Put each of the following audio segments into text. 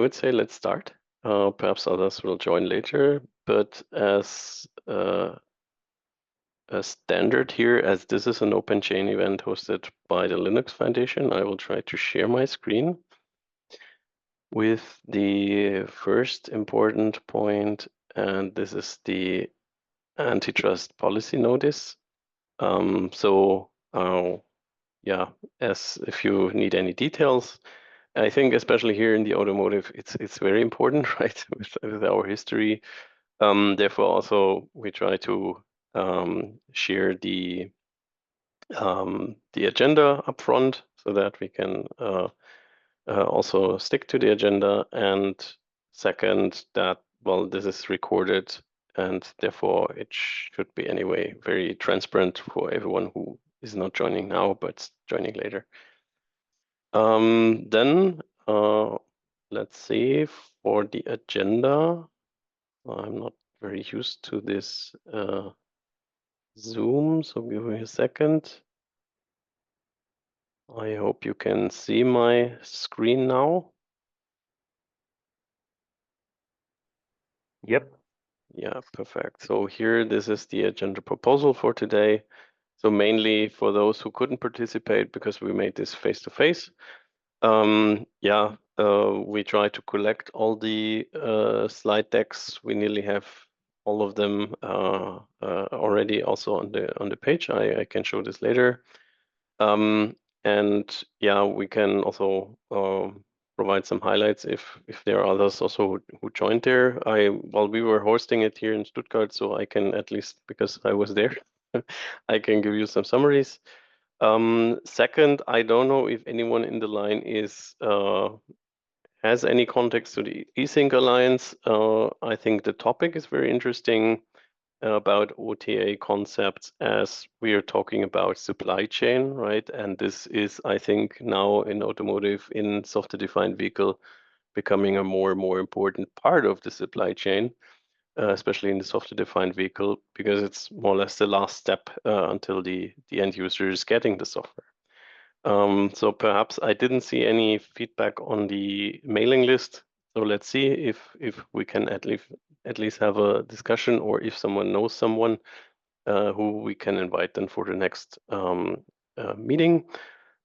would say let's start. Perhaps others will join later, but as a standard here, as this is an OpenChain event hosted by the Linux Foundation, I will try to share my screen with the first important point, and this is the antitrust policy notice. Yeah, as if you need any details, I think especially here in the automotive, it's very important, right, with our history. Therefore, also we try to share the agenda up front so that we can also stick to the agenda. And second, that well, this is recorded, and therefore it should be anyway very transparent for everyone who is not joining now but joining later. Then let's see for the agenda. I'm not very used to this Zoom, so give me a second. I hope you can see my screen now. Yep. Yeah, perfect. So here, this is the agenda proposal for today. So mainly for those who couldn't participate because we made this face-to-face. We try to collect all the slide decks. We nearly have all of them already also on the page. I can show this later. And yeah, we can also provide some highlights if there are others also who joined there. While we were hosting it here in Stuttgart, so I can at least, because I was there, I can give you some summaries. Second, I don't know if anyone in the line has any context to the eSync Alliance. I think the topic is very interesting about OTA concepts, as we are talking about supply chain, right? And this is, I think, now in automotive, in software-defined vehicle, becoming a more and more important part of the supply chain, especially in the software-defined vehicle, because it's more or less the last step until the end user is getting the software. So perhaps I didn't see any feedback on the mailing list. So let's see if we can at least have a discussion, or if someone knows someone who we can invite then for the next meeting.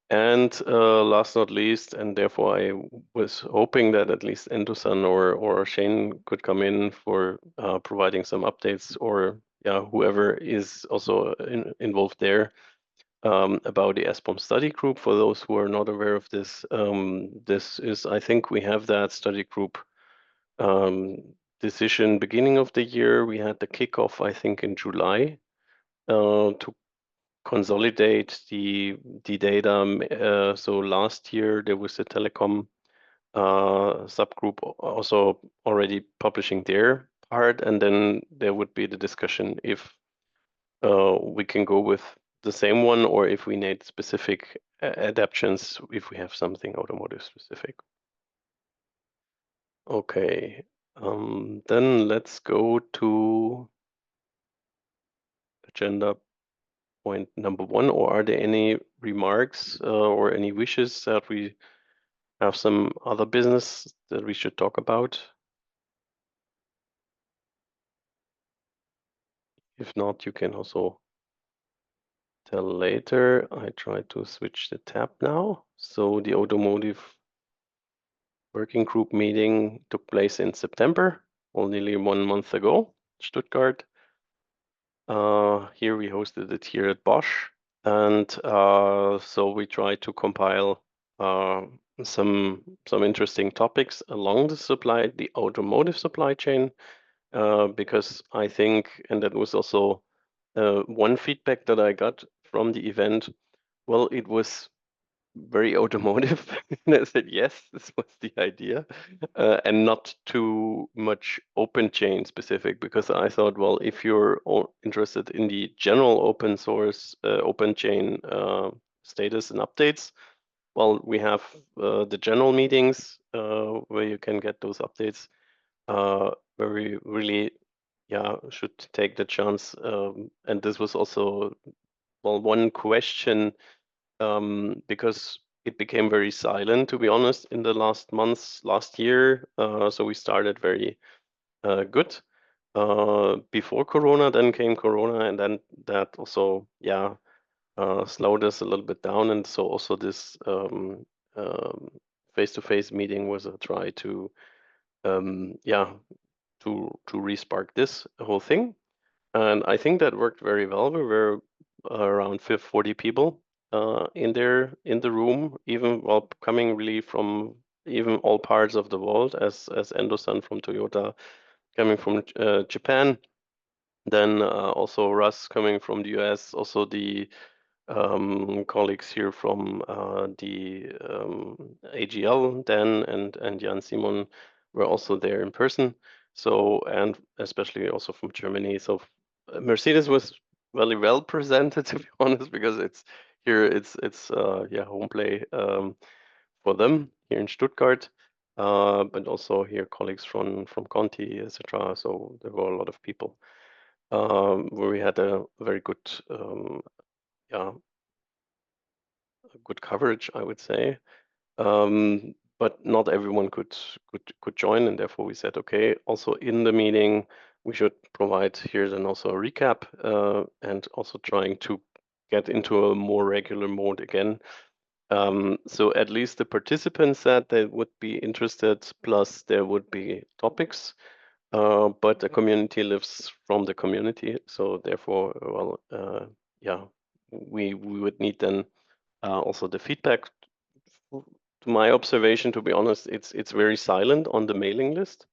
And last not least, and therefore I was hoping that at least Endusan or Shane could come in for providing some updates, or yeah, whoever is also involved there. About the SBOM study group. For those who are not aware of this, this is, I think we have that study group decision beginning of the year. We had the kickoff, I think, in July to consolidate the data. So last year there was a telecom subgroup also already publishing their part, and then there would be the discussion if we can go with the same one, or if we need specific adaptations, if we have something automotive specific. Okay, then let's go to agenda point number 1. Or are there any remarks or any wishes that we have some other business that we should talk about? If not, you can also tell later. I try to switch the tab now. So the automotive working group meeting took place in September, nearly 1 month ago, Stuttgart. Here we hosted it here at Bosch, and so we tried to compile some interesting topics along the automotive supply chain, because I think, and that was also one feedback that I got from the event. Well, it was very automotive. And I said, yes, this was the idea, and not too much OpenChain specific, because I thought, well, if you're interested in the general open source OpenChain status and updates, well, we have the general meetings where you can get those updates, where we really, yeah, should take the chance. And this was also, well, one question, because it became very silent, to be honest, in the last months, last year. So we started very good before Corona, then came Corona, and then that also, yeah, slowed us a little bit down. And so also this face-to-face meeting was a try to, yeah, to respark this whole thing. And I think that worked very well. We were around 40 people in there in the room, even while coming really from even all parts of the world, as Endo-san from Toyota coming from Japan, then also Russ coming from the US, also the colleagues here from the AGL, Dan and Jan Simon were also there in person. So, and especially also from Germany. So Mercedes was very well presented, to be honest, because it's here, it's yeah, home play for them here in Stuttgart. But also here colleagues from Conti, etc. So there were a lot of people where we had a very good yeah, good coverage, I would say. But not everyone could join, and therefore we said, okay, also in the meeting we should provide here then also a recap and also trying to get into a more regular mode again. So at least the participants said they would be interested, plus there would be topics. But the community lives from the community, so therefore, well, yeah, we would need then also the feedback. To my observation, to be honest, it's very silent on the mailing list.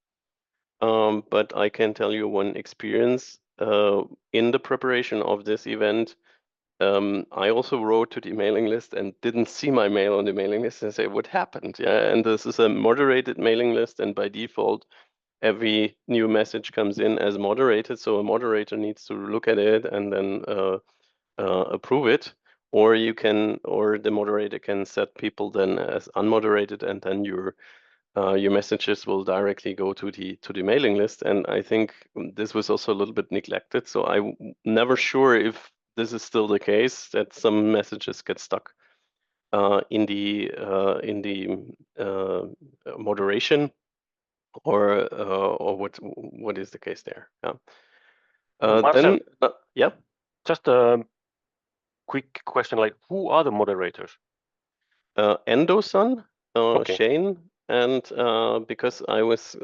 But I can tell you one experience in the preparation of this event. I also wrote to the mailing list and didn't see my mail on the mailing list and say what happened. Yeah, and this is a moderated mailing list, and by default, every new message comes in as moderated. So a moderator needs to look at it and then approve it, or you can, or the moderator can set people then as unmoderated, and then your messages will directly go to the mailing list. And I think this was also a little bit neglected. So I'm never sure if this is still the case, that some messages get stuck in the moderation, or what is the case there? Yeah. Marcel, Then yeah. just a quick question, like who are the moderators? Endo-san, Okay. Shane, and because I was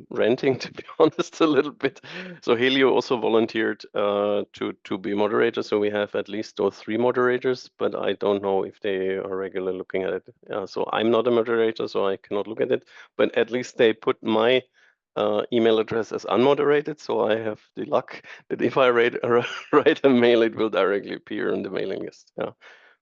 renting, to be honest, a little bit, so Helio also volunteered to be moderator. So we have at least those 3 moderators, but I don't know if they are regularly looking at it. So I'm not a moderator, so I cannot look at it. But at least they put my email address as unmoderated, so I have the luck that if I write a mail, it will directly appear on the mailing list. Yeah.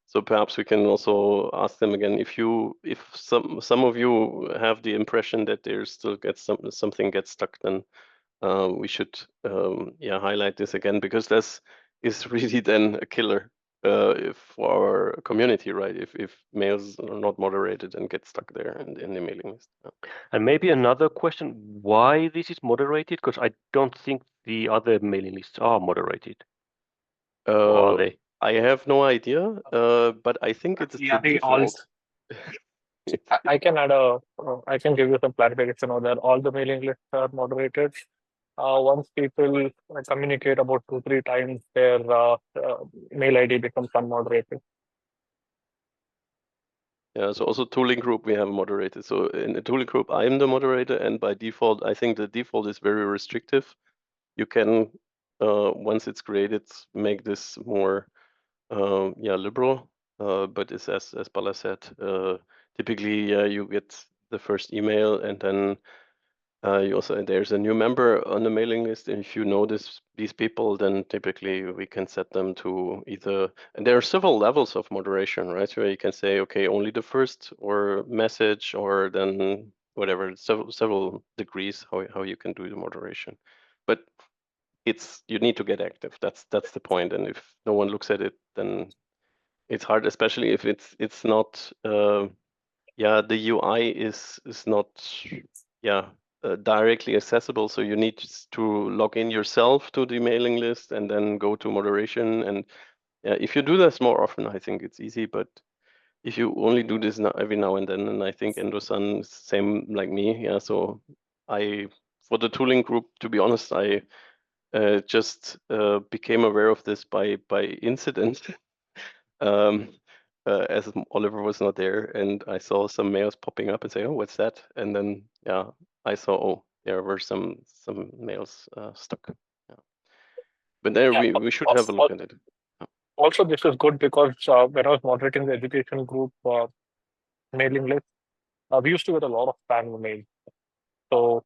So perhaps we can also ask them again, if some of you have the impression that there still gets something gets stuck, then we should yeah, highlight this again, because this is really then a killer for our community, right? If mails are not moderated and get stuck there in the mailing list. Yeah. And maybe another question, why this is moderated? Because I don't think the other mailing lists are moderated. Or are they? I have no idea, but I think it's Yeah, the I think all. default. I can add I can give you some clarification on that. All the mailing lists are moderated. Once people communicate about 2-3 times, their mail ID becomes unmoderated. Yeah, so also tooling group we have moderated. So in the tooling group, I'm the moderator, and by default, I think the default is very restrictive. You can, once it's created, make this more, yeah, liberal. But it's as Bala said, typically you get the first email, and then you also, there's a new member on the mailing list. And if you know these people, then typically we can set them to either, and there are several levels of moderation, right? So you can say, okay, only the first or message, or then whatever, several degrees how you can do the moderation. But you need to get active. That's the point. And if no one looks at it, then it's hard, especially if it's not yeah, the UI is not, yeah, directly accessible. So you need to log in yourself to the mailing list and then go to moderation. And if you do this more often, I think it's easy. But if you only do this every now and then, and I think Endo-san is same like me. Yeah, so for the tooling group, to be honest, I just became aware of this by incident. As Oliver was not there, and I saw some mails popping up and say, "Oh, what's that?" And then yeah, I saw, oh, there were some mails stuck. Yeah. But there Yeah. we should have a look at it. Also, this is good because when I was moderating the education group mailing list, we used to get a lot of spam mail. So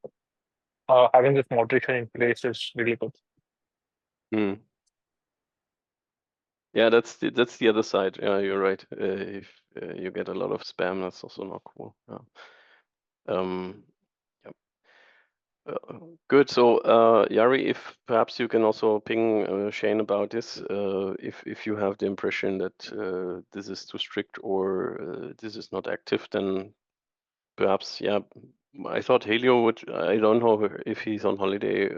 having this moderation in place is really good. Mm. Yeah, that's the other side. Yeah, you're right. If you get a lot of spam, that's also not cool. Yeah. Yeah. Good. So, Yari, if perhaps you can also ping Shane about this, if you have the impression that this is too strict or this is not active, then perhaps, yeah. I thought Helio would. I don't know if he's on holiday,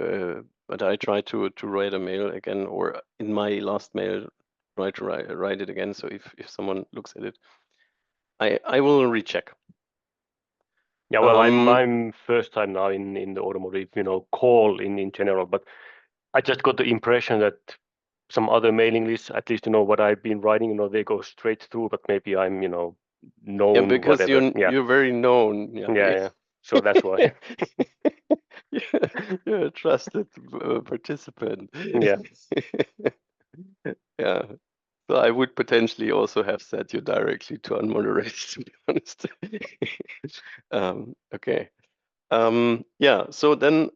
but I tried to write a mail again, or in my last mail, try to write it again. So if someone looks at it, I will recheck. Yeah, well, I'm first time now in the automotive, call in general, but I just got the impression that some other mailing lists, at least what I've been writing, they go straight through, but maybe I'm Yeah, known, because whatever. Yeah, you're very known, Yari. yeah. So that's why. You're a trusted participant. Yeah. Yeah. So I would potentially also have set you directly to unmoderated, to be honest. Okay. Yeah, so then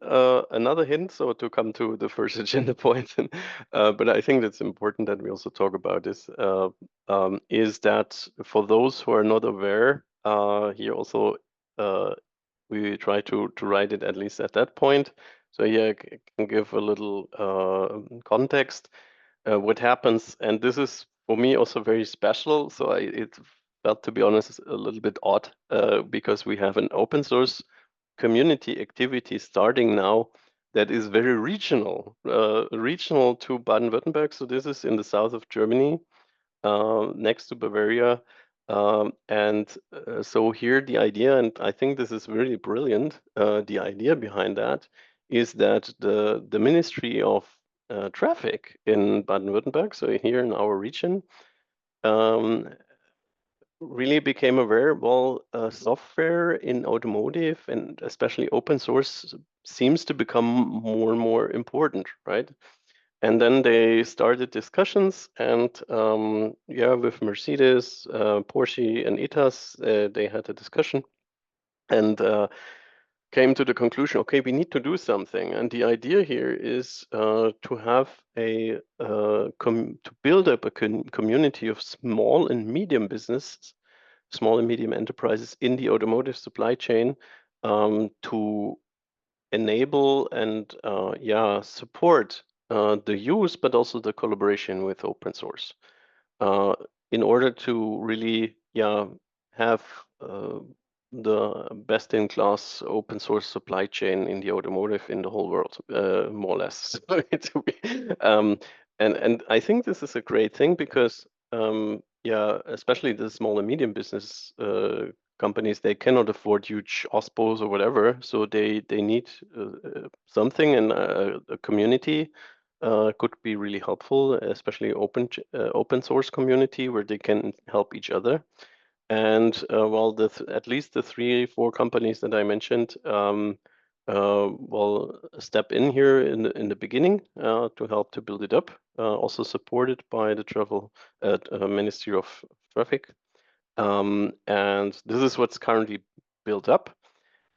another hint, so to come to the first agenda point, but I think it's important that we also talk about this, is that for those who are not aware, here also we try to write it at least at that point. So here I can give a little context. What happens, and this is for me also very special. So it felt, to be honest, a little bit odd because we have an open source community activity starting now that is very regional, regional to Baden-Württemberg. So this is in the south of Germany, next to Bavaria. So here the idea, and I think this is really brilliant, the idea behind that is that the Ministry of Traffic in Baden-Württemberg, so here in our region, really became aware, well, software in automotive and especially open source seems to become more and more important, right? And then they started discussions, and yeah, with Mercedes, Porsche, and ITAS, they had a discussion and came to the conclusion, okay, we need to do something. And the idea here is to have to build up a community of small and medium businesses, small and medium enterprises in the automotive supply chain, to enable and yeah, support the use, but also the collaboration with open source, in order to really, yeah, have the best-in-class open source supply chain in the automotive in the whole world, more or less. And I think this is a great thing because yeah, especially the small and medium business companies, they cannot afford huge OSPOs or whatever, so they need something, and a community could be really helpful, especially open source community where they can help each other. And well, at least the 3-4 companies that I mentioned will step in here in the beginning to help to build it up. Also supported by the Ministry of Traffic. And this is what's currently built up.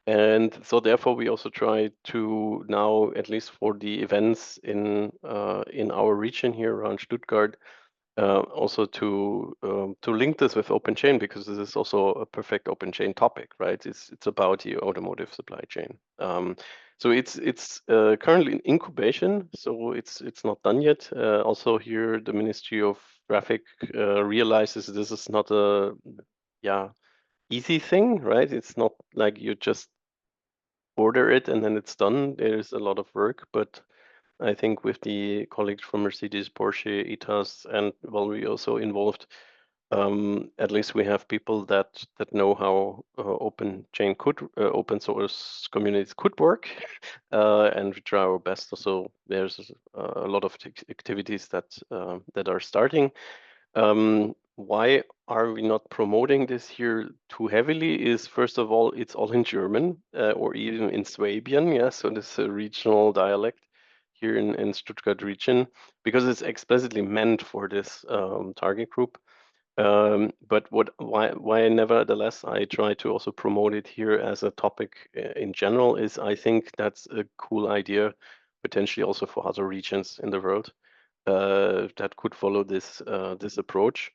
And so therefore we also try to now, at least for the events in our region here around Stuttgart, also to link this with OpenChain, because this is also a perfect OpenChain topic, right? It's about the automotive supply chain. So it's currently in incubation, so it's not done yet. Also here, the Ministry of Traffic realizes this is not a easy thing, right? It's not like you just order it and then it's done. There's a lot of work, but I think with the colleagues from Mercedes, Porsche, ITAS, and well, we also involved At least we have people that know how open source communities could work, and we try our best. So there's a lot of activities that are starting. Why are we not promoting this here too heavily? Is first of all, it's all in German or even in Swabian. Yeah, so this is a regional dialect here in Stuttgart region because it's explicitly meant for this target group. But why nevertheless I try to also promote it here as a topic in general is I think that's a cool idea potentially also for other regions in the world that could follow this this approach,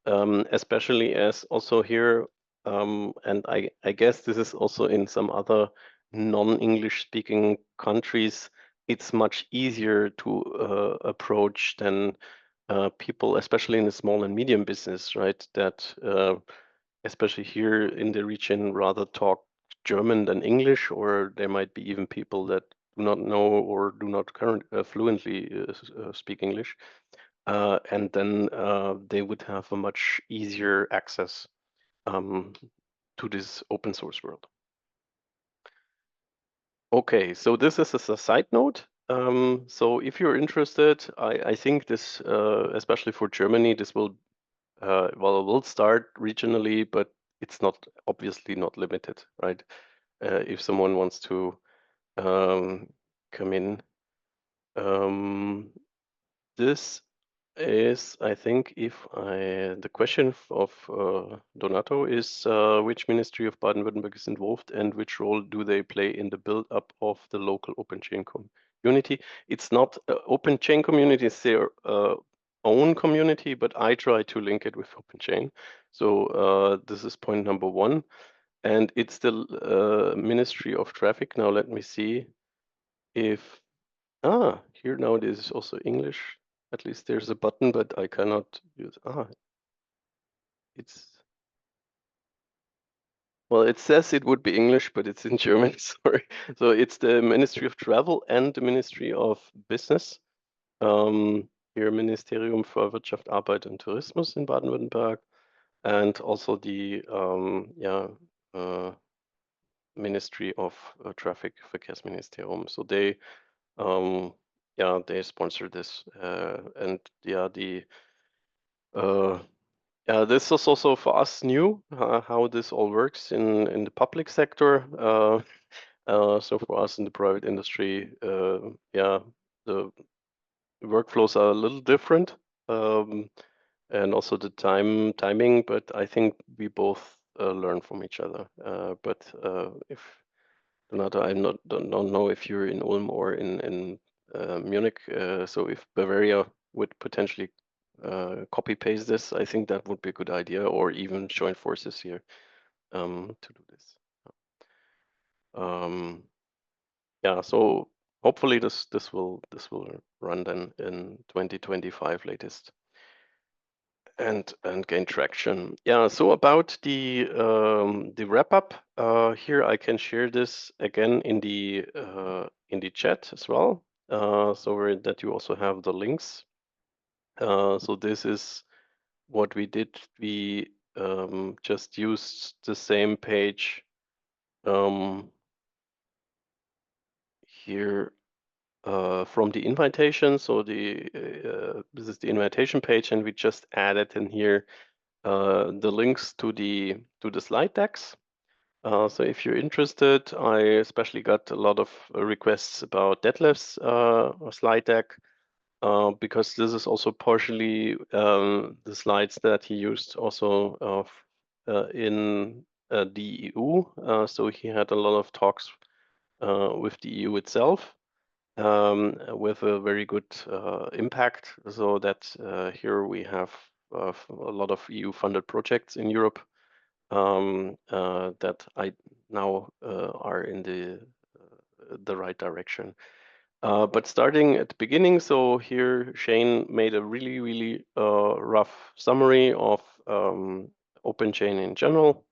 especially as also here, and I guess this is also in some other non-English speaking countries, it's much easier to approach than people, especially in the small and medium business, right? That especially here in the region rather talk German than English, or there might be even people that do not know or do not fluently speak English, and then they would have a much easier access to this open source world. Okay, so this is as a side note. So if you're interested, I think this, especially for Germany, this will well, it will start regionally, but it's not obviously not limited, right? If someone wants to come in, this is, I think, if the question of Donato is which ministry of Baden-Württemberg is involved and which role do they play in the build-up of the local OpenChain community? It's not OpenChain community, it's their own community, but I try to link it with OpenChain. So this is point number one. And it's the Ministry of Traffic. Now let me see if, here now this is also English. At least there's a button, but I cannot use, it's, well, it says it would be English, but it's in German, sorry. So it's the Ministry of Travel and the Ministry of Business. Here Ministerium für Wirtschaft, Arbeit und Tourismus in Baden-Württemberg, and also the Ministry of Traffic, Verkehrsministerium. So they, they sponsor this, and this is also for us new how this all works in the public sector. So for us in the private industry, the workflows are a little different, and also the timing. But I think we both learn from each other. But if Donato, don't know if you're in Ulm or in Munich. So if Bavaria would potentially copy paste this, I think that would be a good idea, or even join forces here to do this. So hopefully this will run then in 2025 latest and gain traction. Yeah. So about the wrap up here, I can share this again in the chat as well. So that you also have the links. So this is what we did. We just used the same page here from the invitation. So this is the invitation page, and we just added in here the links to the slide decks. So if you're interested, I especially got a lot of requests about Detlef's slide deck. Because this is also partially the slides that he used also in the EU. So he had a lot of talks with the EU itself with a very good impact. So that here we have a lot of EU-funded projects in Europe that I now are in the right direction. But starting at the beginning, so here Shane made a really, really rough summary of OpenChain in general.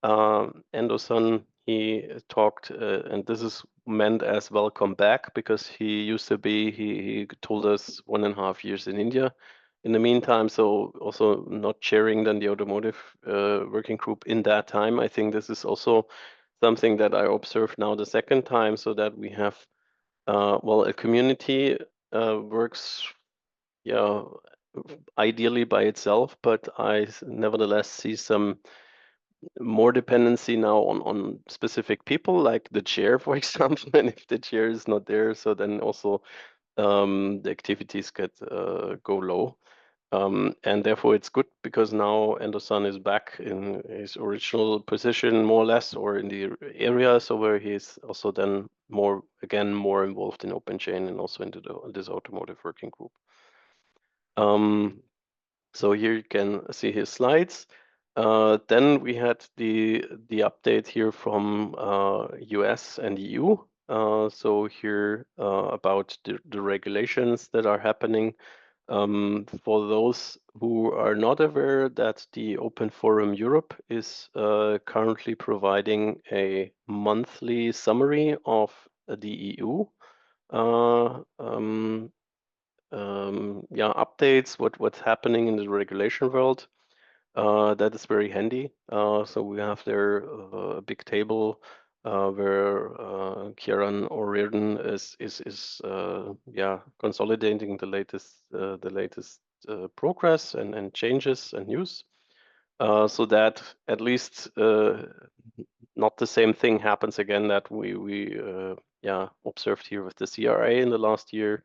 Endoson, he talked, and this is meant as welcome back because he used to be, he told us 1.5 years in India in the meantime, so also not chairing then the automotive working group in that time. I think this is also something that I observed now the second time, so that we have well, a community works, yeah, ideally by itself, but I nevertheless see some more dependency now on specific people, like the chair, for example. And if the chair is not there, so then also the activities go low. And therefore it's good because now Endo-san is back in his original position, more or less, or in the area, so where he's also then more involved in OpenChain and also into this automotive working group. So here you can see his slides. Then we had the update here from US and EU. So here about the regulations that are happening. For those who are not aware, that the Open Forum Europe is currently providing a monthly summary of the EU updates, what's happening in the regulation world. That is very handy. So we have there a big table where Kieran O'Riordan is consolidating the latest progress and changes and news, so that at least not the same thing happens again that we observed here with the CRA in the last year,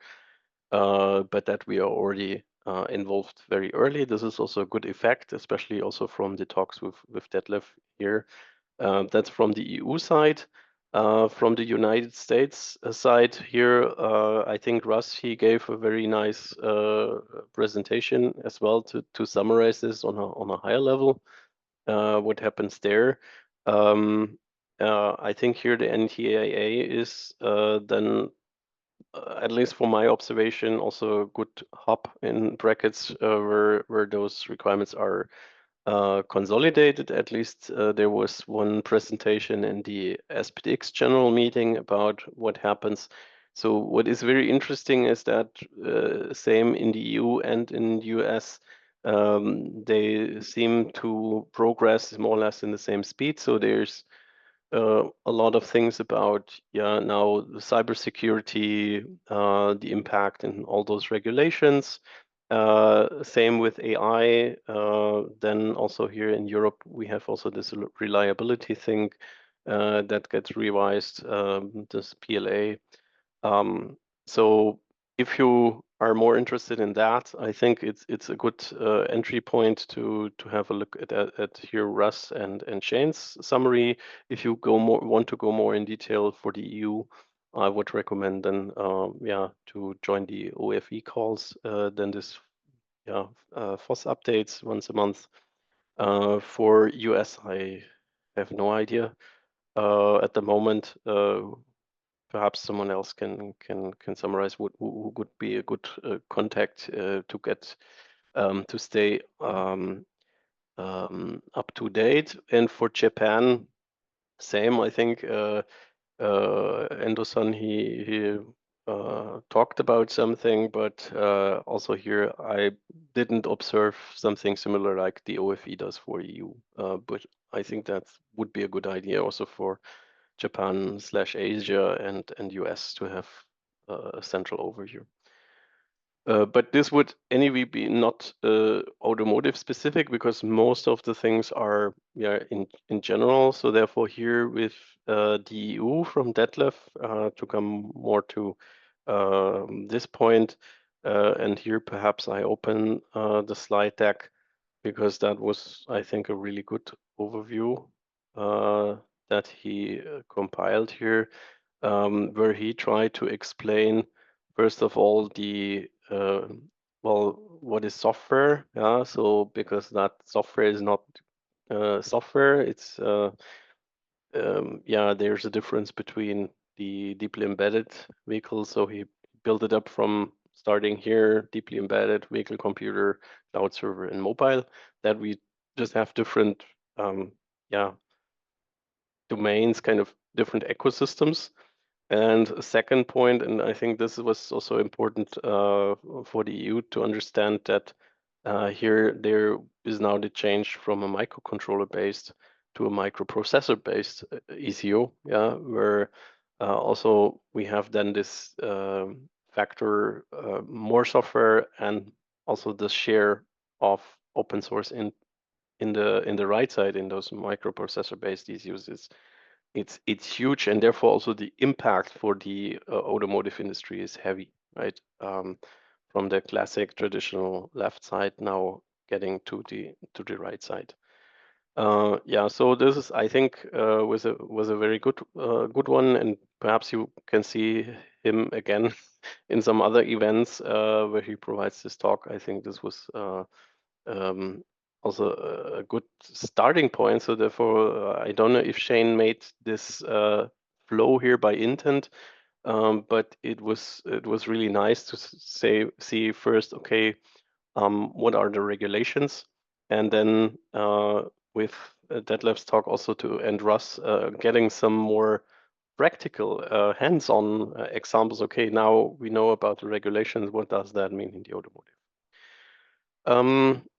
but that we are already involved very early. This is also a good effect, especially also from the talks with Detlef here. That's from the EU side. From the United States side here, I think Russ, he gave a very nice presentation as well to summarize this on a higher level, what happens there. I think here the NTIA is then at least from my observation, also a good hub in brackets where those requirements are consolidated. At least there was one presentation in the SPDX general meeting about what happens. So what is very interesting is that same in the EU and in the US, they seem to progress more or less in the same speed. So there's a lot of things about now the cybersecurity, the impact and all those regulations. Same with AI. Then also here in Europe, we have also this reliability thing that gets revised, this PLA. So if you are more interested in that, I think it's a good entry point to have a look at here Russ and Shane's summary. If you want to go more in detail for the EU, I would recommend then to join the OFE calls. Then this FOSS updates once a month. For US, I have no idea at the moment. Perhaps someone else can summarize who would be a good contact to get to stay up to date. And for Japan, same. I think Endo-san he talked about something, but also here I didn't observe something similar like the OFE does for EU. But I think that would be a good idea also for Japan/Asia and US to have a central overview. But this would anyway be not automotive specific, because most of the things are in general. So therefore here with the EU from Detlef to come more to this point, and here perhaps I open the slide deck, because that was, I think, a really good overview that he compiled here, where he tried to explain, first of all, the what is software? Yeah, so because that software is not software, it's there's a difference between the deeply embedded vehicles. So he built it up from starting here, deeply embedded vehicle, computer, cloud server, and mobile, that we just have different domains, kind of different ecosystems. And a second point, and I think this was also important for the EU to understand, that here there is now the change from a microcontroller based to a microprocessor based ECO, yeah, where also we have then this factor more software and also the share of open source in the right side in those microprocessor based ECUs is it's huge, and therefore also the impact for the automotive industry is heavy, right? From the classic traditional left side now getting to the right side. Yeah, so this is, I think, was a very good one, and perhaps you can see him again in some other events where he provides this talk. I think this was um, also a good starting point. So therefore, I don't know if Shane made this flow here by intent, but it was really nice to see first, okay, what are the regulations, and then with Detlef's talk also to and Russ getting some more practical hands-on examples. Okay, now we know about the regulations. What does that mean in the automotive?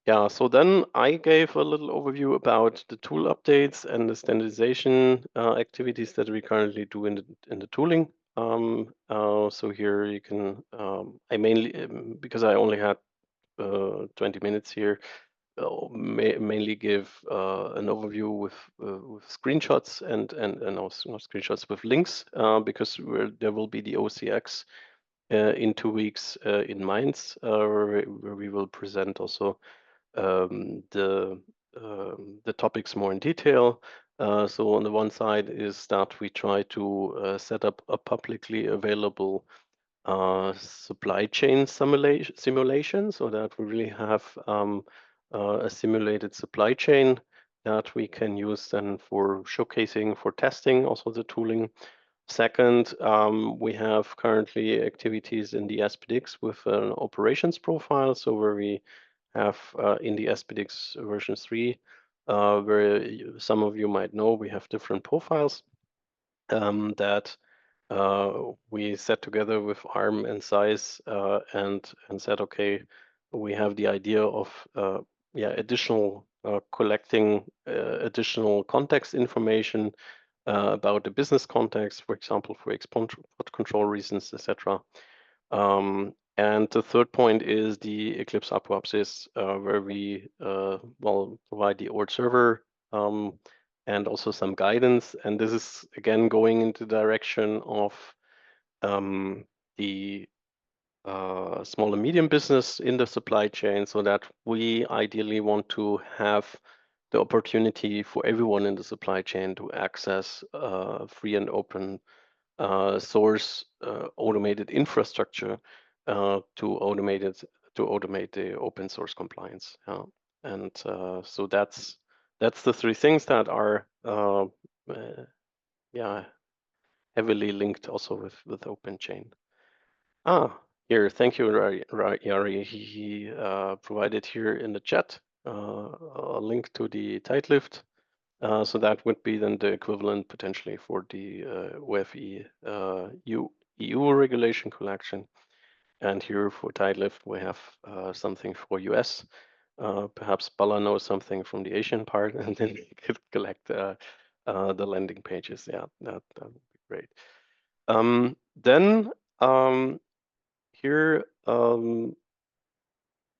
Yeah, so then I gave a little overview about the tool updates and the standardization activities that we currently do in the tooling. So here you can, I mainly, because I only had 20 minutes here, mainly give an overview with screenshots and also not screenshots with links because there will be the OCX in 2 weeks in Mainz, where we will present also the topics more in detail. So on the one side is that we try to set up a publicly available supply chain simulation, so that we really have a simulated supply chain that we can use then for showcasing, for testing also the tooling. Second, we have currently activities in the SPDX with an operations profile. So where we have in the SPDX version 3, where some of you might know, we have different profiles that we set together with ARM and SAIS and said, okay, we have the idea of additional collecting additional context information about the business context, for example, for export control reasons, etc. And the third point is the Eclipse Apoapsis, where we provide the old server and also some guidance. And this is again going into the direction of the small and medium business in the supply chain, so that we ideally want to have the opportunity for everyone in the supply chain to access free and open source automated infrastructure to automate the open source compliance. And so that's the three things that are heavily linked also with OpenChain. Here, thank you, Yari. He provided here in the chat a link to the tight lift. So that would be then the equivalent potentially for the OFE EU regulation collection. And here for tight lift, we have something for US. Perhaps Bala knows something from the Asian part, and then we could collect the landing pages. Yeah, that would be great. Then here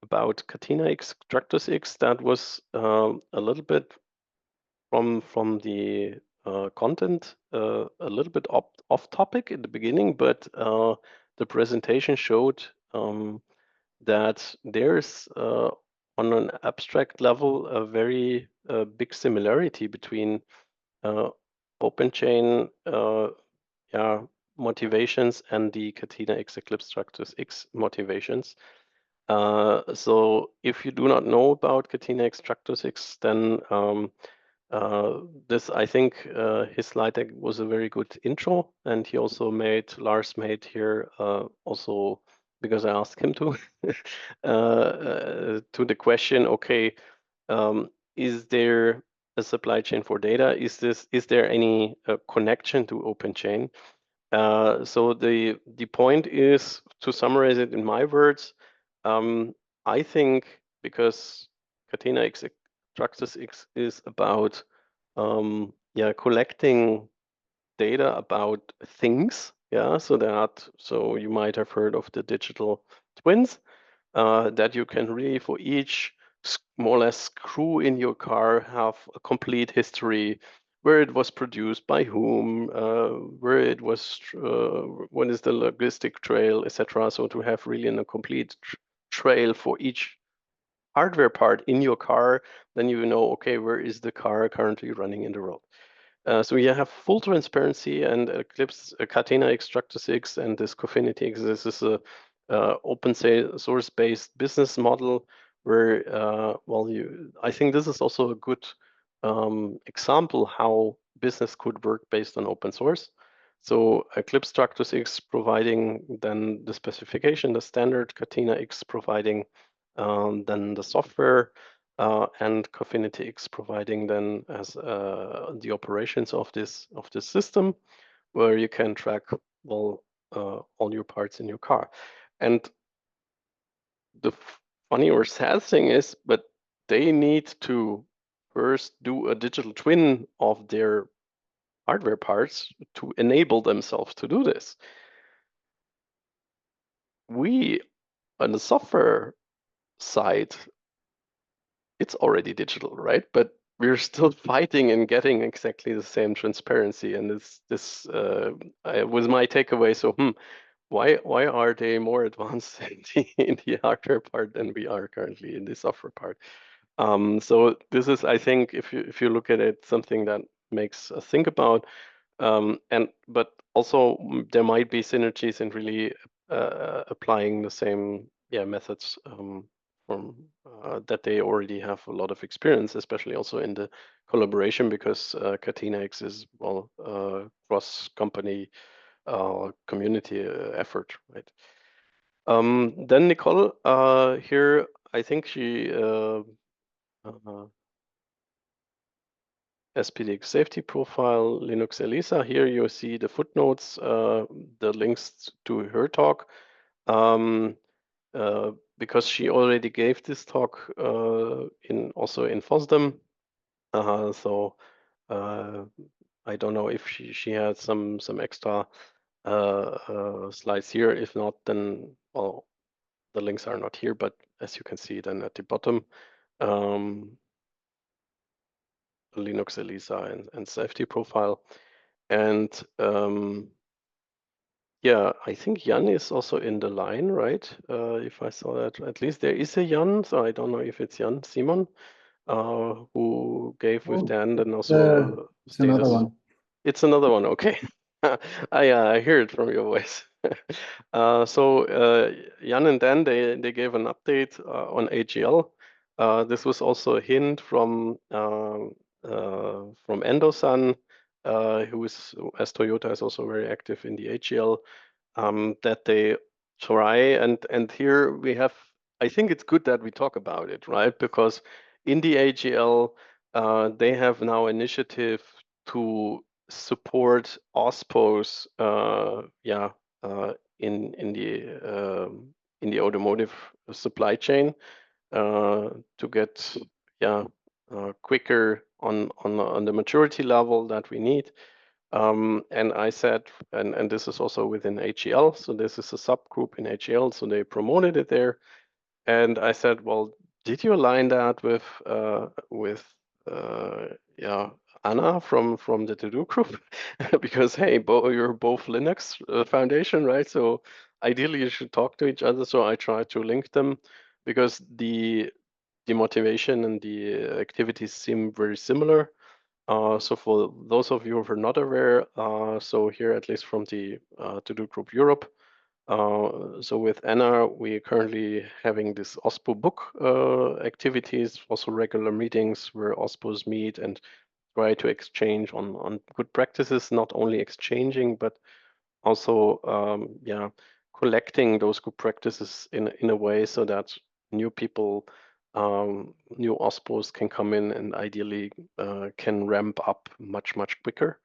about Catena X, Structus X, that was a little bit from the content, a little bit off topic in the beginning, but the presentation showed that there's on an abstract level a very big similarity between OpenChain motivations and the Catena X Eclipse Structus X motivations. So if you do not know about Catena X Structus X, then this, I think, his slide deck was a very good intro, and he also Lars made here also, because I asked him to, to the question, okay, is there a supply chain for data? Is there any connection to OpenChain? So the point is, to summarize it in my words, I think because Catena X Structures X is about collecting data about things. Yeah, so you might have heard of the digital twins that you can really, for each more or less screw in your car, have a complete history, where it was produced, by whom, where it was, what is the logistic trail, etc. So to have really a complete trail for each hardware part in your car, then you know, okay, where is the car currently running in the road. So you have full transparency, and Eclipse, Catena X Structures X, and this Cofinity X. This is a open source based business model where, I think this is also a good example how business could work based on open source. So Eclipse Structures X providing then the specification, the standard, Catena X providing then the software, and Cofinity X providing then as the operations of this system, where you can track all your parts in your car. And the funny or sad thing is, but they need to first do a digital twin of their hardware parts to enable themselves to do this. We, on the software side, it's already digital, right? But we're still fighting and getting exactly the same transparency. And this was my takeaway. So, why are they more advanced in the hardware part than we are currently in the software part? So this is, I think, if you look at it, something that makes us think about. But also there might be synergies in really applying the same methods from that they already have a lot of experience, especially also in the collaboration, because Catena X is cross company community effort, right? Then Nicole here, I think she SPDX safety profile, Linux ELISA. Here you see the footnotes, the links to her talk, because she already gave this talk also in FOSDEM. So I don't know if she had some extra slides here. If not, then well, the links are not here. But as you can see, then at the bottom. Linux ELISA and safety profile. And I think Jan is also in the line, right? If I saw that, at least there is a Jan, so I don't know if it's Jan Simon, who gave with the hand and also it's another one. It's another one, okay. I hear it from your voice. So Jan and Dan, they gave an update on AGL. This was also a hint from Endo-san, who is, as Toyota, is also very active in the AGL, that they try, and here we have, I think it's good that we talk about it, right? Because in the AGL, they have now initiative to support OSPOs, in the automotive supply chain, to get quicker on the maturity level that we need. And I said, and this is also within AGL, so this is a subgroup in AGL, so they promoted it there. And I said, well, did you align that with Anna from the To-Do group? Because hey, you're both Linux Foundation, right? So ideally you should talk to each other. So I tried to link them because the motivation and the activities seem very similar. So for those of you who are not aware, so here at least from the To-Do group Europe, so with Anna, we are currently having this OSPO book activities, also regular meetings where OSPOs meet and try to exchange on good practices, not only exchanging, but also collecting those good practices in a way so that new people, new OSPOs can come in and ideally can ramp up much quicker.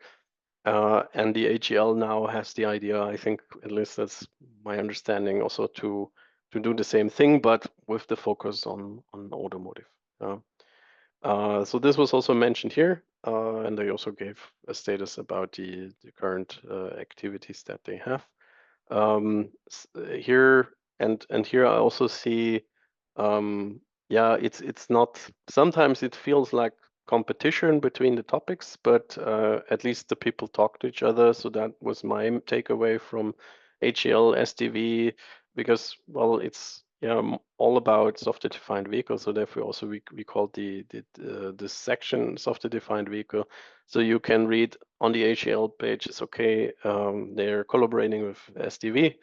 And the AGL now has the idea, I think, at least that's my understanding, also to do the same thing, but with the focus on automotive. So this was also mentioned here, and they also gave a status about the current activities that they have. Here and here I also see, yeah, it's not. Sometimes it feels like competition between the topics, but at least the people talk to each other. So that was my takeaway from HEL SDV, because well, it's all about software-defined vehicle. So therefore, also we called the section software-defined vehicle. So you can read on the HEL page. It's okay. They're collaborating with SDV,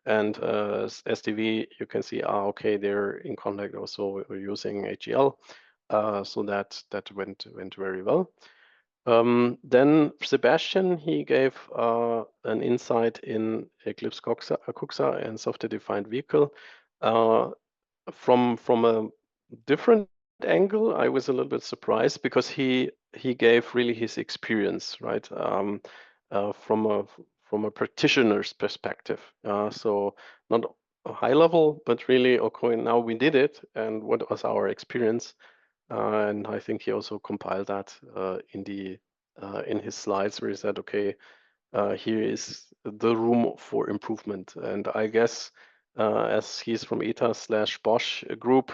and SDV you can see, okay, they're in contact also using HEL. So that went very well. Then Sebastian, he gave an insight in Eclipse Cuxa and software-defined vehicle. From a different angle, I was a little bit surprised because he gave really his experience, right? From a practitioner's perspective. So not a high level, but really, okay, now we did it, and what was our experience? And I think he also compiled that in his slides, where he said, okay, here is the room for improvement. And I guess as he's from ETA/Bosch group,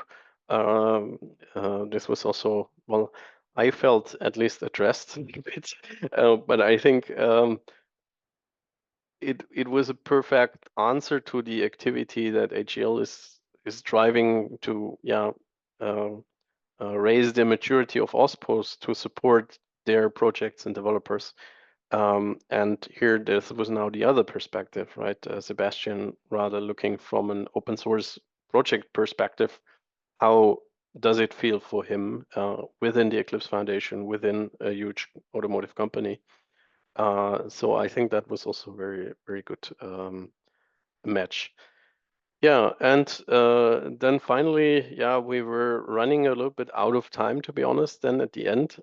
this was also, well, I felt at least addressed a little bit, but I think it was a perfect answer to the activity that HEL is driving to, raise the maturity of OSPOs to support their projects and developers. And here this was now the other perspective, right? Sebastian rather looking from an open source project perspective, how does it feel for him within the Eclipse Foundation, within a huge automotive company? So I think that was also very, very good match. Yeah, and then finally, yeah, we were running a little bit out of time, to be honest, then at the end.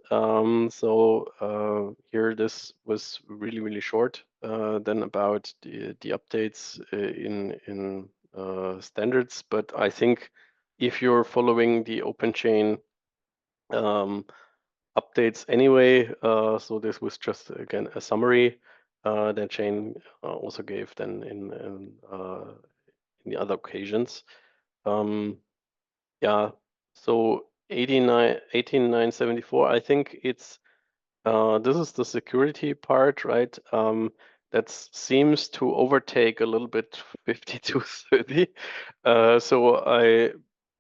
So here this was really, really short. Then about the updates in standards. But I think if you're following the OpenChain updates anyway, so this was just, again, a summary that Shane also gave then in the other occasions. Yeah, so 18974, I think it's this is the security part, right? That seems to overtake a little bit 5230.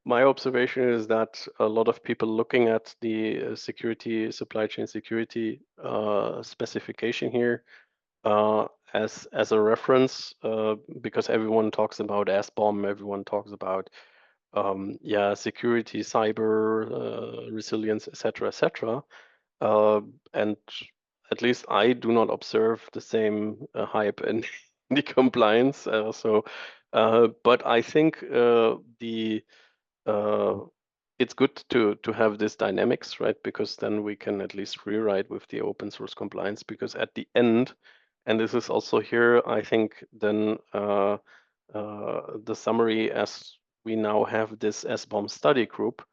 My observation is that a lot of people looking at the security, supply chain security specification here as a reference, because everyone talks about SBOM, everyone talks about security, cyber resilience, etc., etc. And at least I do not observe the same hype in the compliance. But I think it's good to have this dynamics, right? Because then we can at least rewrite with the open source compliance. Because at the end, and this is also here, I think then the summary, as we now have this SBOM study group,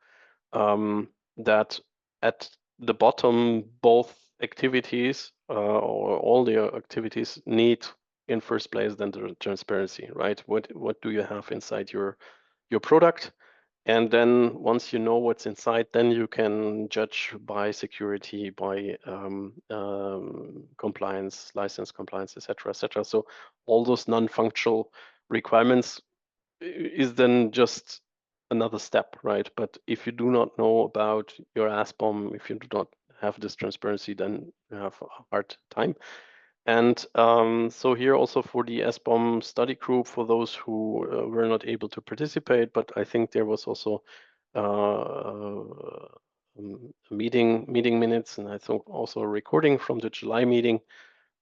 that at the bottom, both activities or all the activities need in first place then the transparency, right? What do you have inside your product? And then once you know what's inside, then you can judge by security, by compliance, license compliance, etc., etc. So all those non-functional requirements is then just another step, right? But if you do not know about your ASBOM, if you do not have this transparency, then you have a hard time. And so here also for the SBOM study group, for those who were not able to participate, but I think there was also meeting minutes, and I think also a recording from the July meeting,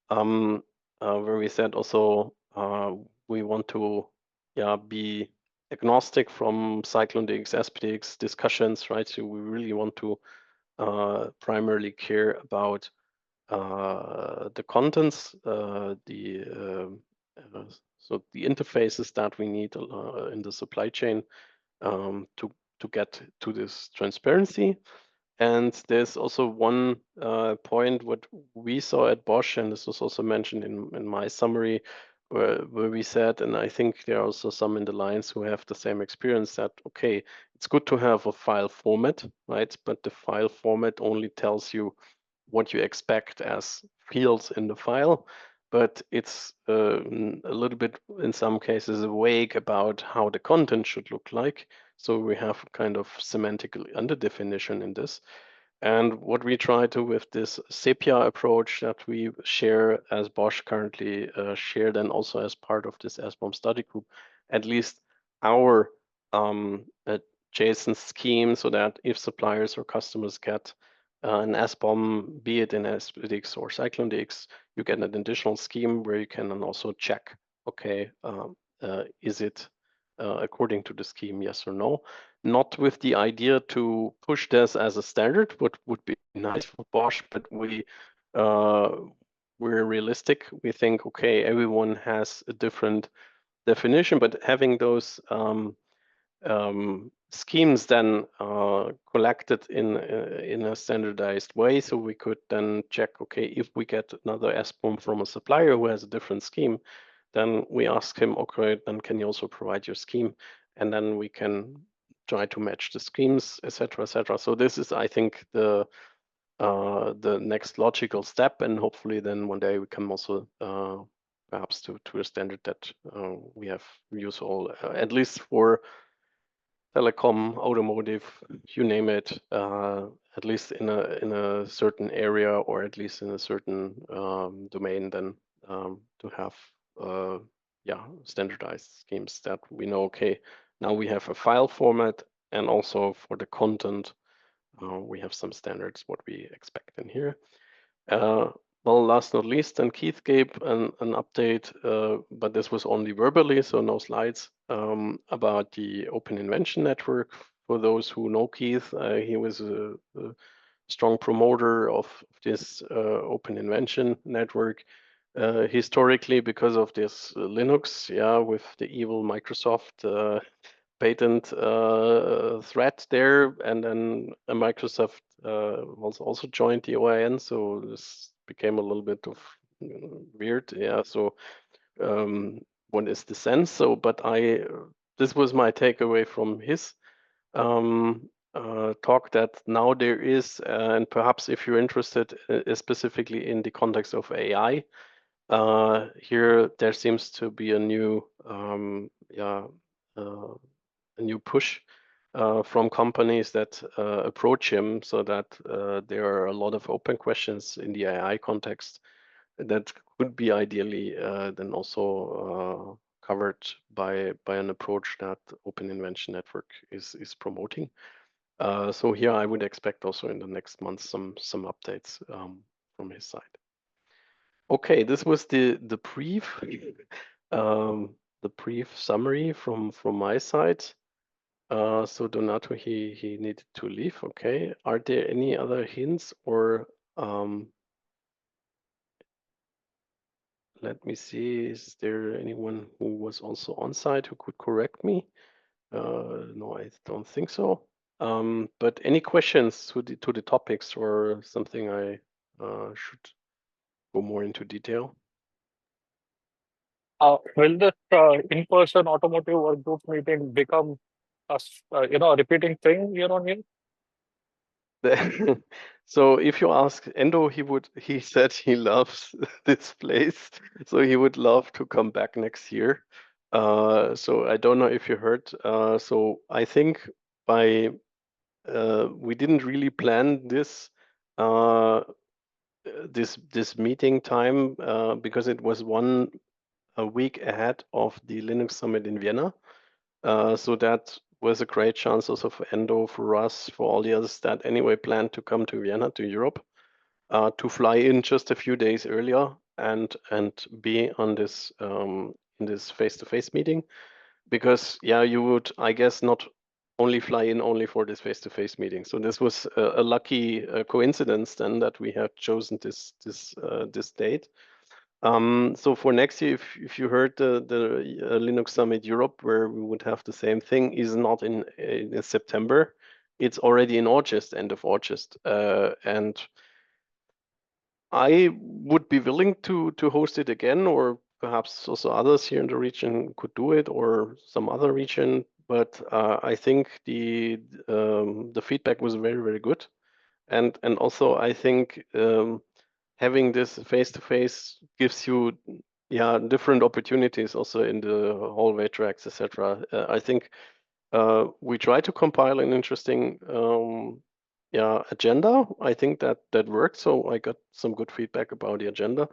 where we said also we want to be agnostic from CycloneDX, SPDX discussions, right? So we really want to primarily care about the contents, the so the interfaces that we need in the supply chain to get to this transparency. And there's also one point what we saw at Bosch, and this was also mentioned in my summary, where we said, and I think there are also some in the lines who have the same experience, that, okay, it's good to have a file format, right? But the file format only tells you what you expect as fields in the file, but it's a little bit, in some cases, vague about how the content should look like. So we have kind of semantic underdefinition in this. And what we try to with this sepia approach that we share as Bosch currently shared, and also as part of this SBOM study group, at least our JSON scheme, so that if suppliers or customers get an SBOM, be it in SPDX or CycloneDX, you get an additional scheme where you can then also check, okay, is it according to the scheme, yes or no? Not with the idea to push this as a standard, what would be nice for Bosch, but we're realistic. We think, okay, everyone has a different definition, but having those schemes then collected in a standardized way, so we could then check, okay, if we get another SBOM from a supplier who has a different scheme, then we ask him, okay, then can you also provide your scheme? And then we can try to match the schemes, etc., etc. So this is, I think, the next logical step, and hopefully then one day we can also perhaps to a standard that we have use all, at least for telecom, automotive, you name it, at least in a certain area, or at least in a certain domain, then to have standardized schemes that we know, okay, now we have a file format, and also for the content we have some standards what we expect in here. Well, last not least, then Keith gave an update, but this was only verbally, so no slides, about the Open Invention Network. For those who know Keith, he was a strong promoter of this Open Invention Network. Historically, because of this Linux, with the evil Microsoft patent threat there, and then Microsoft also joined the OIN, so this became a little bit of weird. So what is the sense? So, but this was my takeaway from his talk, that now there is, and perhaps if you're interested specifically in the context of AI, here there seems to be a new a new push from companies that approach him, so that there are a lot of open questions in the AI context that could be ideally then also covered by an approach that Open Invention Network is promoting. So here I would expect also in the next month some updates from his side. Okay, this was the brief summary from my side. So Donato, he needed to leave. Okay, are there any other hints, or let me see, is there anyone who was also on site who could correct me? No, I don't think so. But any questions to the topics, or something I should go more into detail? Will this in-person automotive work group meeting become a repeating thing year on year? So if you ask Endo, he said he loves this place, so he would love to come back next year. So I don't know if you heard. So I think we didn't really plan this this meeting time because it was a week ahead of the Linux Summit in Vienna. So that was a great chance also for Endo, for us, for all the others that anyway planned to come to Vienna, to Europe, to fly in just a few days earlier and be on this in this face-to-face meeting. Because you would, I guess, not only fly in only for this face-to-face meeting. So this was a lucky coincidence then that we have chosen this date. So for next year, if you heard the Linux Summit Europe, where we would have the same thing, is not in September. It's already in August, end of August, and I would be willing to host it again, or perhaps also others here in the region could do it, or some other region. But I think the feedback was very good, and also I think having this face to face gives you different opportunities also in the hallway tracks, etc. I think we try to compile an interesting agenda. I think that worked. So I got some good feedback about the agenda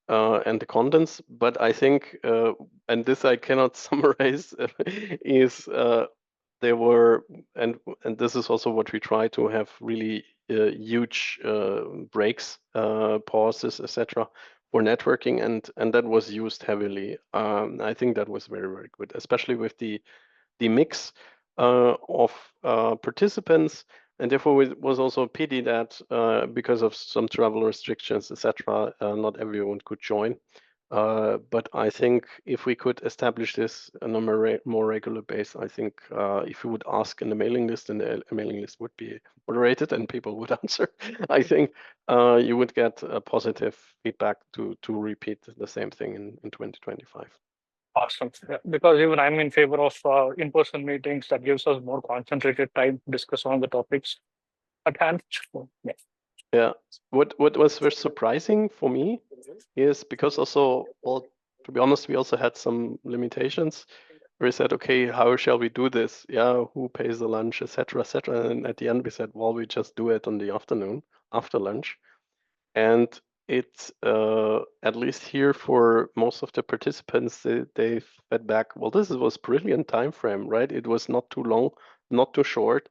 and the contents. But I think, and this I cannot summarize, is there were, and this is also what we try to have really huge breaks, pauses, etc. for networking, and that was used heavily. I think that was very good, especially with the mix of participants, and therefore it was also a pity that because of some travel restrictions, etc., not everyone could join. But I think if we could establish this on a more regular basis, I think if you would ask in the mailing list, and the mailing list would be moderated and people would answer, I think you would get a positive feedback to repeat the same thing in 2025. Awesome. Yeah, because even I'm in favor of in-person meetings. That gives us more concentrated time to discuss on the topics at hand. Yeah. Yeah. What was very surprising for me is because also, well, to be honest, we also had some limitations. We said, okay, how shall we do this? Yeah, who pays the lunch, etc., etc. And at the end, we said, well, we just do it on the afternoon after lunch. And it's at least here for most of the participants, they fed back, well, this was brilliant time frame, right? It was not too long, not too short,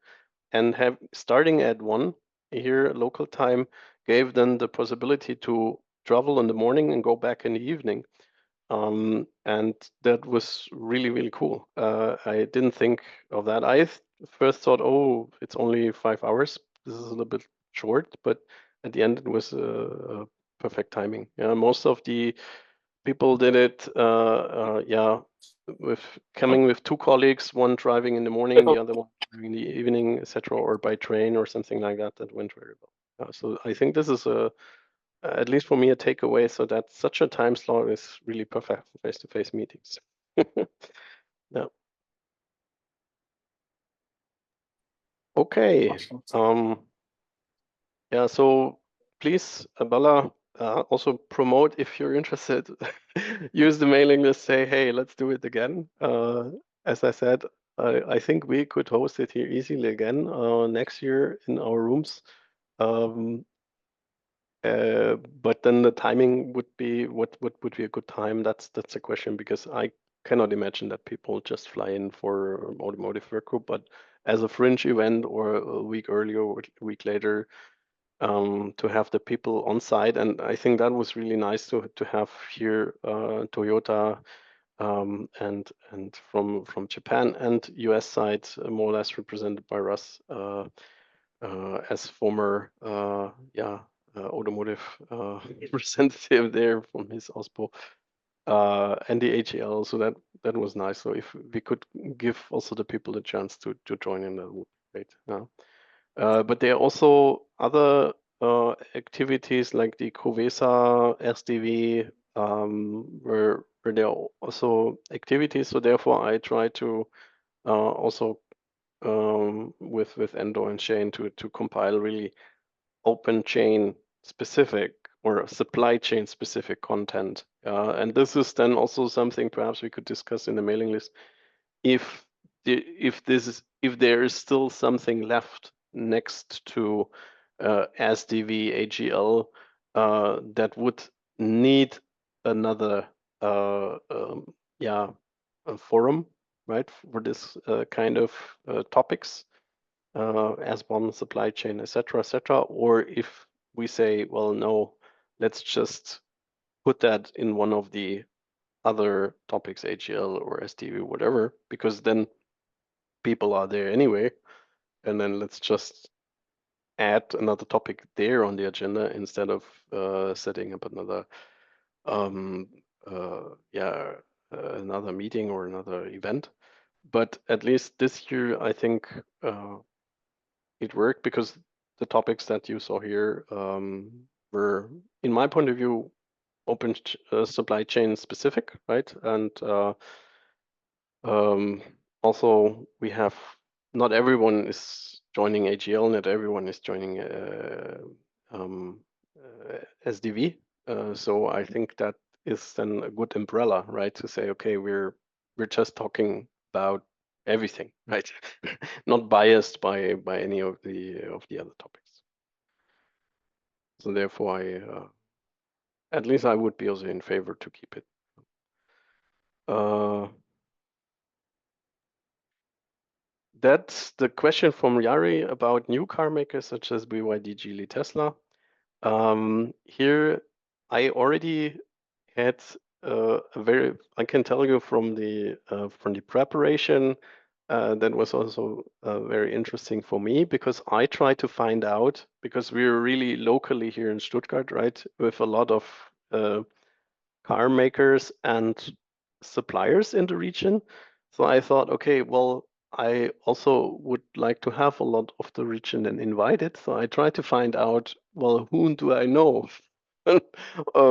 and have starting at 1 here local time gave them the possibility to travel in the morning and go back in the evening. And that was really cool. I didn't think of that. I first thought, oh, it's only 5 hours. This is a little bit short, but at the end it was perfect timing. Yeah, most of the people did it. With coming with 2 colleagues, one driving in the morning, the other one in the evening, etc., or by train or something like that. That went very well. So I think this is at least for me, a takeaway. So that such a time slot is really perfect for face-to-face meetings. Yeah. Okay. Yeah. So please, Bella, also promote if you're interested. Use the mailing list. Say, hey, let's do it again. As I said, I think we could host it here easily again next year in our rooms. But then the timing would be what would be a good time? That's a question, because I cannot imagine that people just fly in for automotive work group, but as a fringe event or a week earlier or a week later, to have the people on site. And I think that was really nice to have here Toyota and from Japan and US side more or less represented by Russ as former automotive representative there from his OSPO and the AGL. So that was nice. So if we could give also the people the chance to join in, that would be great. Yeah. But there are also other activities like the Covesa SDV, where there are also activities. So therefore, I try to also with Endo and Shane to compile really open chain specific or supply chain specific content. And this is then also something perhaps we could discuss in the mailing list. If there is still something left next to SDV AGL that would need another a forum, right, for this kind of topics, as one supply chain, etc., etc. Or if we say, well, no, let's just put that in one of the other topics, AGL or SDV, whatever, because then people are there anyway, and then let's just add another topic there on the agenda instead of setting up another another meeting or another event. But at least this year, I think it worked because the topics that you saw here were, in my point of view, open supply chain specific, right? And also we have, not everyone is joining AGL, not everyone is joining SDV. So I think that is then a good umbrella, right? To say, okay, we're just talking about everything, right? Not biased by any of the other topics. So therefore, at least I would be also in favor to keep it. That's the question from Yari about new car makers such as BYD, Geely, Tesla. Here, I already had I can tell you from the preparation, that was also very interesting for me because I tried to find out, because we're really locally here in Stuttgart, right, with a lot of car makers and suppliers in the region. So I thought, okay, well, I also would like to have a lot of the region and invited. So I tried to find out, well, whom do I know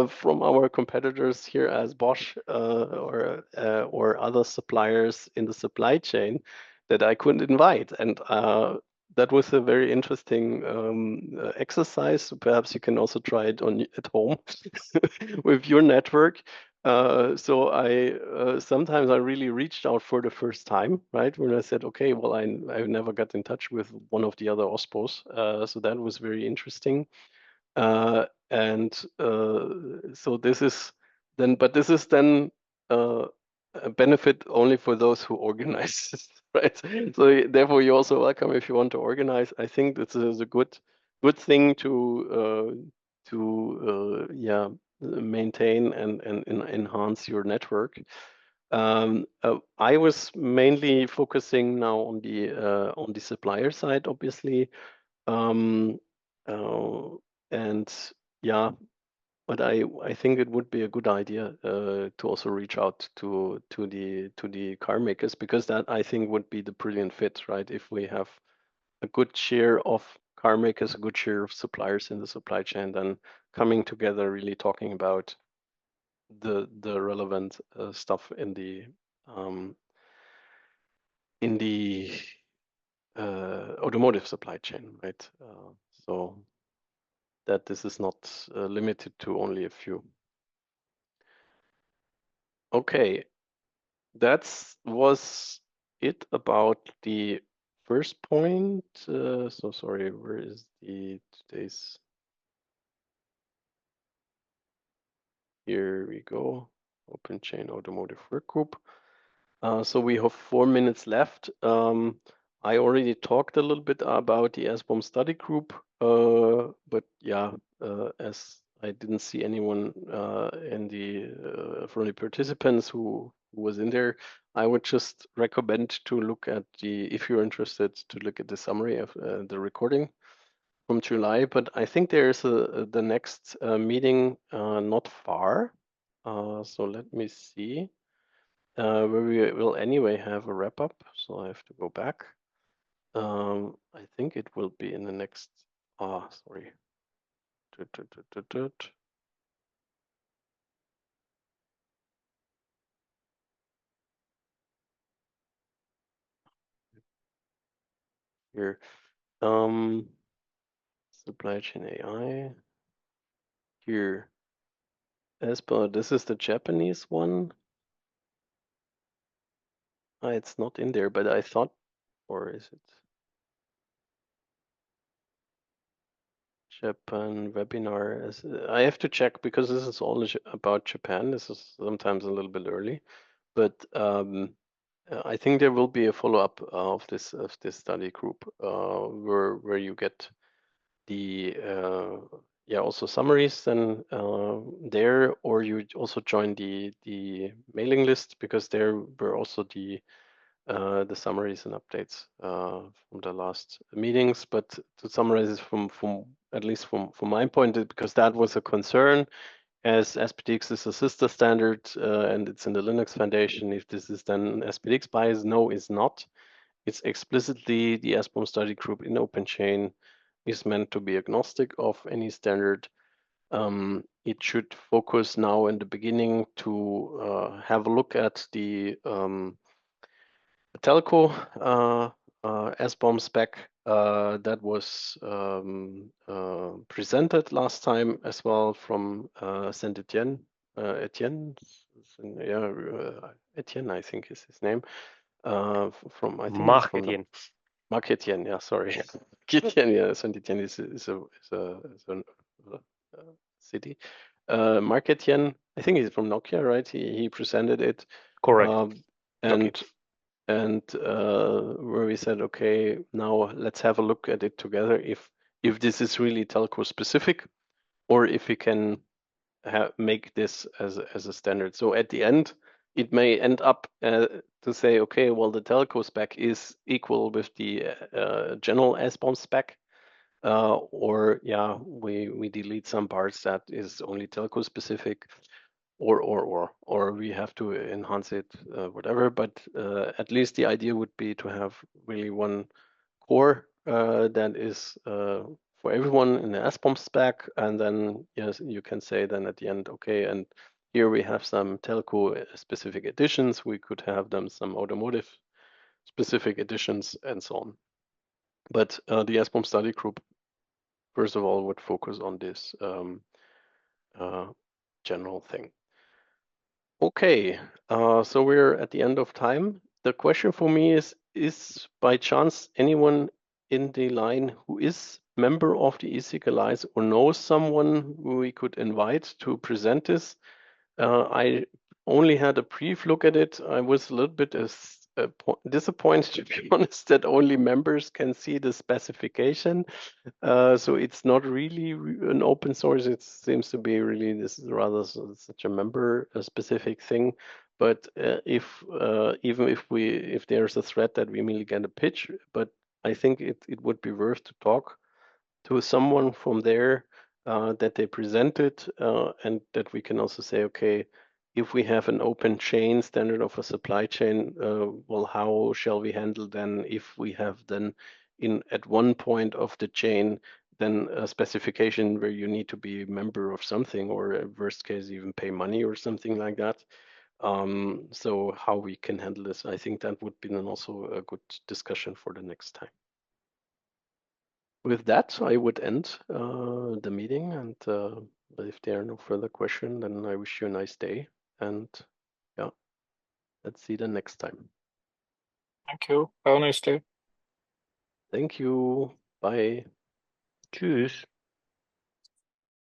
from our competitors here as Bosch or other suppliers in the supply chain that I couldn't invite. And that was a very interesting exercise. Perhaps you can also try it at home with your network. So I sometimes I really reached out for the first time, right? When I said, okay, well, I never got in touch with one of the other OSPOs, so that was very interesting. And so this is then, but this is then a benefit only for those who organize, right? So therefore, you're also welcome if you want to organize. I think this is a good thing to maintain and enhance your network. I was mainly focusing now on the supplier side, obviously. Um, and yeah, but I think it would be a good idea to also reach out to the car makers, because that I think would be the brilliant fit, right? If we have a good share of car makers, a good share of suppliers in the supply chain, then coming together, really talking about the relevant stuff in the automotive supply chain, right? So that this is not limited to only a few. Okay, that was it about the first point. So sorry, where is the today's? Here we go. OpenChain Automotive Workgroup. So we have 4 minutes left. I already talked a little bit about the SBOM study group, but yeah, as I didn't see anyone in the from the participants who was in there, I would just recommend to look at if you're interested, to look at the summary of the recording from July. But I think there's the next meeting not far. So let me see. Where we will anyway have a wrap up, so I have to go back. I think it will be in the next. Sorry. Here, supply chain AI. Here, ESPA. This is the Japanese one. It's not in there, but I thought, or is it? Japan webinar. I have to check because this is all about Japan. This is sometimes a little bit early, but I think there will be a follow-up of this study group where you get the also summaries then there, or you also join the mailing list, because there were also the summaries and updates from the last meetings. But to summarize it from at least from my point, because that was a concern, as SPDX is a sister standard and it's in the Linux Foundation, if this is then SPDX bias, no, it's not. It's explicitly the SBOM study group in OpenChain is meant to be agnostic of any standard. It should focus now in the beginning to have a look at the telco SBOM spec that was presented last time as well from Saint Etienne. Etienne, Etienne, I think is his name. From I think it's from the Marc Etienne. Yeah, sorry, Etienne. Yeah, Saint Etienne is a city. Marc Etienne, I think he's from Nokia, right? He presented it. Correct. And where we said, okay, now let's have a look at it together. If this is really telco specific, or if we can make this as a standard. So at the end, it may end up to say, okay, well, the telco spec is equal with the general SBOM spec, or yeah, we delete some parts that is only telco specific, or we have to enhance it, whatever. But at least the idea would be to have really one core that is for everyone in the SBOM spec, and then yes, you can say then at the end, okay, and here we have some telco specific editions. We could have them some automotive specific editions and so on. But the SBOM study group, first of all, would focus on this general thing. Okay, so we're at the end of time. The question for me is by chance anyone in the line who is member of the eSig Alliance or knows someone who we could invite to present this? I only had a brief look at it. I was a little bit disappointed, to be honest, that only members can see the specification. So it's not really an open source. It seems to be really this is rather such a member specific thing. But even if there's a threat that we merely get a pitch, but I think it would be worth to talk to someone from there that they presented, and that we can also say, okay, if we have an open chain standard of a supply chain, well, how shall we handle then if we have then at one point of the chain then a specification where you need to be a member of something, or worst case even pay money or something like that. So how we can handle this, I think that would be then also a good discussion for the next time. With that, I would end the meeting, and if there are no further questions, then I wish you a nice day, and yeah, let's see the next time. Thank you. Have a nice day. Thank you. Bye. Tschüss.